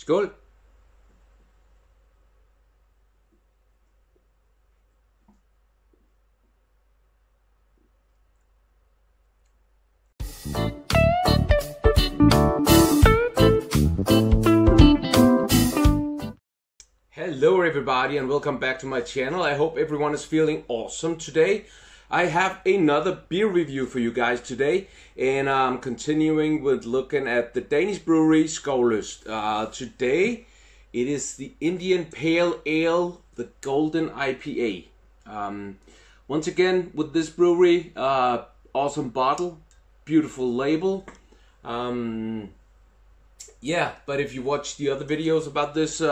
Skål! Hello everybody and welcome back to my channel. I hope everyone is feeling awesome today. I have another beer review for you guys today, and I'm continuing with looking at the Danish brewery Skovlyst. Today it is the Indian Pale Ale, the Golden IPA. Once again with this brewery, awesome bottle, beautiful label. Yeah, but if you watch the other videos about this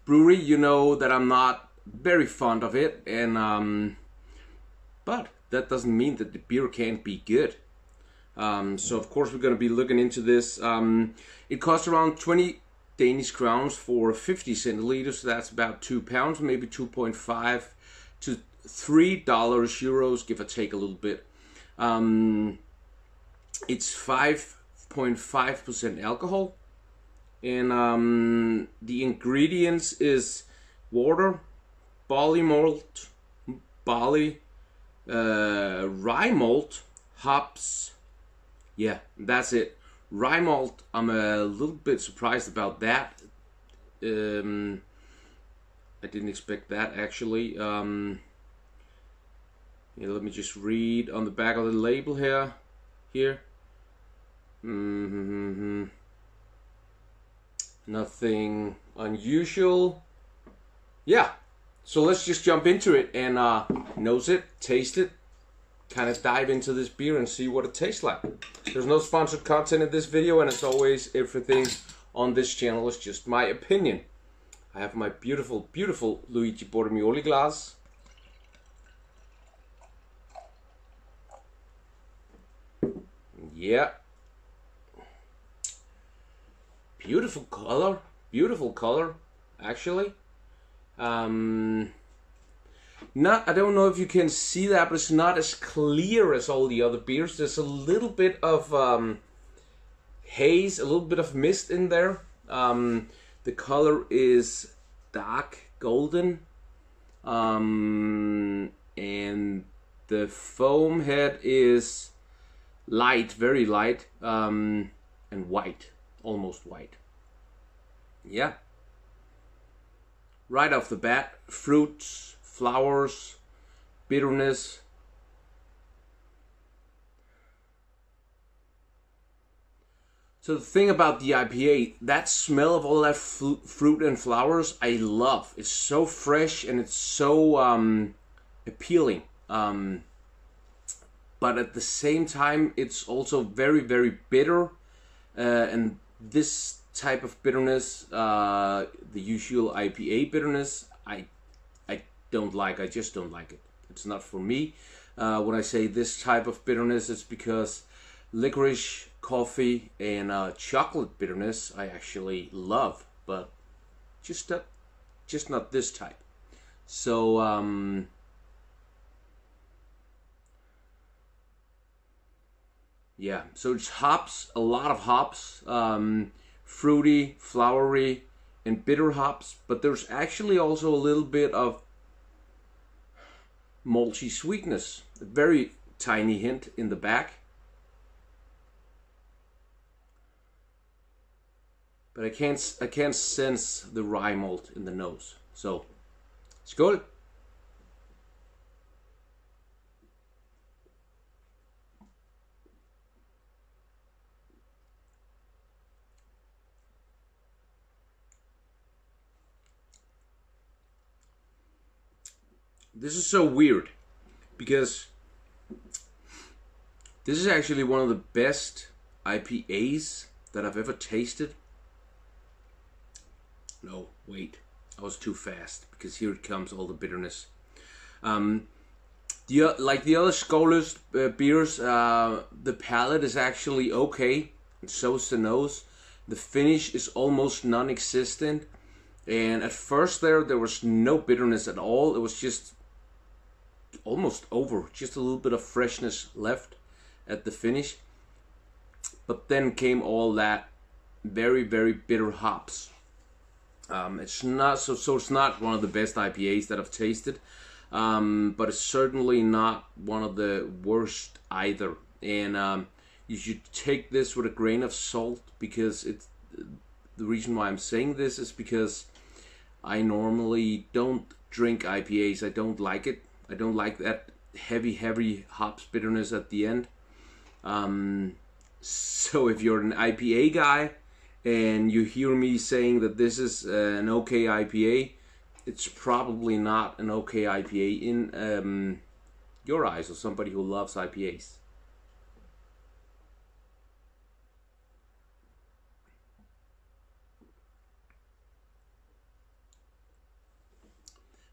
brewery, you know that I'm not very fond of it, and but that doesn't mean that the beer can't be good. So of course we're going to be looking into this. It costs around 20 Danish crowns for 50 centiliters, so that's about 2 pounds, maybe 2.5 to $3 euros, give or take a little bit. It's 5.5% alcohol. And the ingredients is water, barley malt, rye malt, hops. Yeah, that's it. Rye malt, I'm a little bit surprised about that. I didn't expect that actually. Yeah, let me just read on the back of the label here. Nothing unusual. Yeah, so let's just jump into it and nose it, taste it, kind of dive into this beer and see what it tastes like. There's no sponsored content in this video, and as always, everything on this channel is just my opinion. I have my beautiful, beautiful Luigi Bormioli glass. Yeah. Beautiful color, actually. I don't know if you can see that, but it's not as clear as all the other beers. There's a little bit of haze, a little bit of mist in there. The color is dark golden, and the foam head is light, very light, and white. Almost white. Yeah. Right off the bat, fruits, flowers, bitterness. So the thing about the IPA, that smell of all that fruit and flowers, I love. It's so fresh and it's so appealing. But at the same time, it's also very, very bitter. And this type of bitterness, the usual IPA bitterness, I don't like. I just don't like it. It's not for me. When I say this type of bitterness, it's because licorice, coffee, and chocolate bitterness I actually love, but just not this type. So yeah, so it's hops, a lot of hops, fruity, flowery, and bitter hops, but there's actually also a little bit of malty sweetness, a very tiny hint in the back. But I can't sense the rye malt in the nose. So, skål! This is so weird because this is actually one of the best IPAs that I've ever tasted. No, wait, I was too fast because here it comes, all the bitterness. Like the other Skovlyst beers, the palate is actually okay, and so is the nose. The finish is almost non-existent, and at first there was no bitterness at all. It was just almost over, just a little bit of freshness left at the finish. But then came all that very, very bitter hops. It's not so it's not one of the best IPAs that I've tasted, but it's certainly not one of the worst either. And you should take this with a grain of salt, because it's the reason why I'm saying this is because I normally don't drink IPAs. I don't like it. I don't like that heavy hops bitterness at the end. So if you're an IPA guy and you hear me saying that this is an okay IPA, it's probably not an okay IPA in your eyes, or somebody who loves IPAs.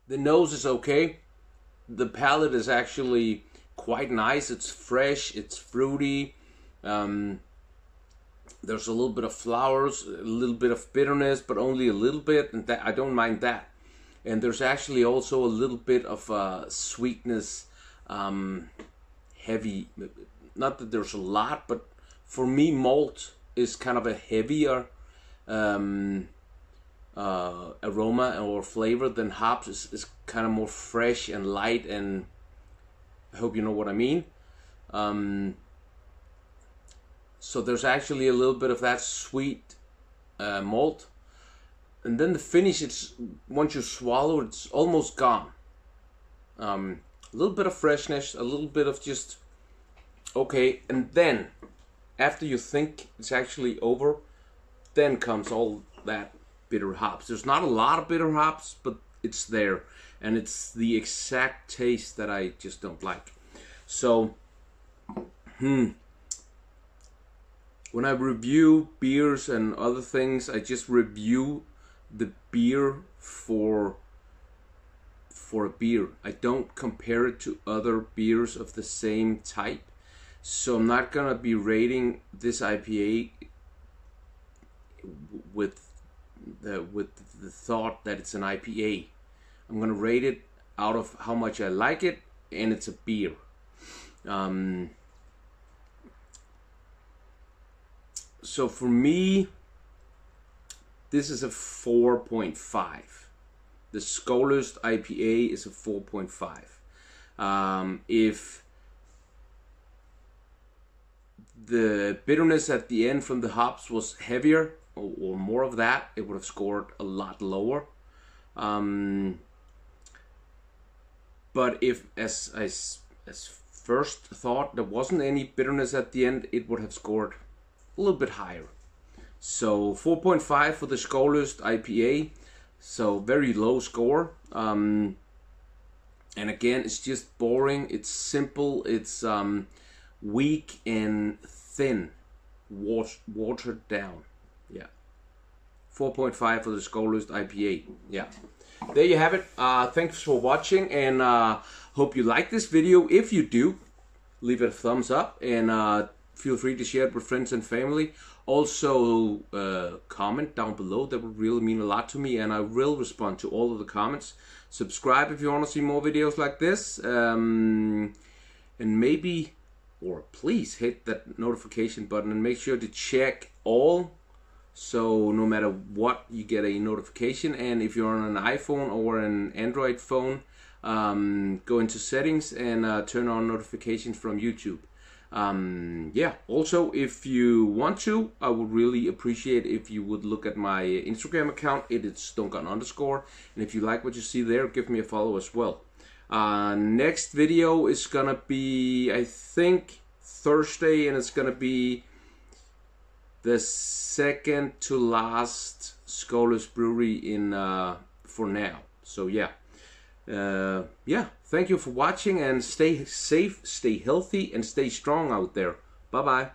The nose is okay. The palate is actually quite nice. It's fresh, it's fruity. There's a little bit of flowers, a little bit of bitterness, but only a little bit, and that I don't mind that. And there's actually also a little bit of sweetness, heavy. Not that there's a lot, but for me, malt is kind of a heavier aroma or flavor than hops. Is kind of more fresh and light, and I hope you know what I mean. So there's actually a little bit of that sweet malt, and then the finish, it's once you swallow it's almost gone. A little bit of freshness, a little bit of just okay, and then after you think it's actually over, then comes all that bitter hops. There's not a lot of bitter hops, but it's there, and it's the exact taste that I just don't like. So when I review beers and other things, I just review the beer for a beer. I don't compare it to other beers of the same type. So I'm not gonna be rating this IPA with the thought that it's an IPA. I'm gonna rate it out of how much I like it, and it's a beer. So for me, this is a 4.5. The Skovlyst IPA is a 4.5. If the bitterness at the end from the hops was heavier or more of that, it would have scored a lot lower. But if, as first thought, there wasn't any bitterness at the end, it would have scored a little bit higher. So 4.5 for the Skovlyst IPA, so very low score. And again, it's just boring, it's simple, it's weak and thin, watered down. Yeah, 4.5 for the Skovlyst IPA. Yeah, there you have it. Thanks for watching, and hope you like this video. If you do, leave it a thumbs up, and feel free to share it with friends and family. Also, comment down below. That would really mean a lot to me, and I will respond to all of the comments. Subscribe if you want to see more videos like this, and maybe, or please hit that notification button and make sure to check all, so no matter what, you get a notification. And if you're on an iPhone or an Android phone, go into settings and turn on notifications from YouTube. Yeah, also, if you want to, I would really appreciate if you would look at my Instagram account. It's Dunkeren_, and if you like what you see there, give me a follow as well. Next video is gonna be, I think, Thursday, and it's gonna be the second to last Skovlyst brewery in for now. So yeah. Yeah, thank you for watching, and stay safe, stay healthy, and stay strong out there. Bye bye.